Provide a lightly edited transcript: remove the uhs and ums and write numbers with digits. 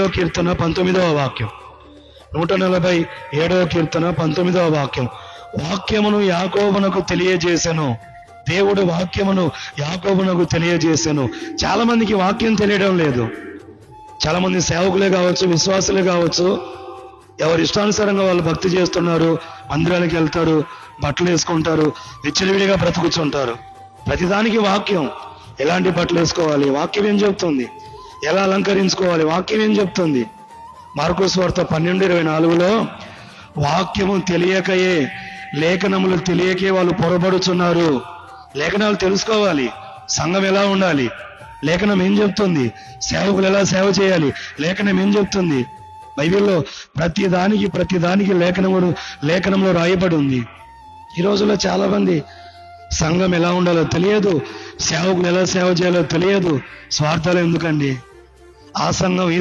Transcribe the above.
147వ కీర్తన 19వ వాక్యం. 147వ కీర్తన 19వ వాక్యం. వాక్యమును యాకోబునకు తెలియజేసెను. దేవుడు వాక్యమును యాకోబునకు తెలియజేసెను. చాలా మందికి వాక్యం తెలియడం లేదు. చాలా మంది సేవకులే కావచ్చు, విశ్వాసులే కావచ్చు, ఎవరి ఇష్టానుసారంగా వాళ్ళు భక్తి చేస్తున్నారు, మందిరాలకు వెళ్తారు, బట్టలు వేసుకుంటారు, విచ్చలవిడిగా బ్రతుకుతుంటారు. ప్రతిదానికి వాక్యం. ఎలాంటి బట్టలు వేసుకోవాలి, వాక్యం ఏం చెప్తుంది. ఎలా అలంకరించుకోవాలి, వాక్యం ఏం చెప్తుంది. మార్కు సువార్త 12:24లో వాక్యము తెలియకయే, లేఖనములు తెలియకే వాళ్ళు పొరబడుచున్నారు. లేఖనాలు తెలుసుకోవాలి. సంఘం ఎలా ఉండాలి, లేఖనం ఏం చెప్తుంది. సేవకులు ఎలా సేవ చేయాలి, లేఖనం ఏం చెప్తుంది. బైబిల్లో ప్రతిదానికి లేఖనంలో రాయబడి ఉంది. ఈ రోజుల్లో చాలా మంది సంఘం ఎలా ఉండాలో తెలియదు, సేవకులు ఎలా సేవ చేయాలో తెలియదు. స్వార్థాలు ఎందుకండి? ఆ సంఘం ఈ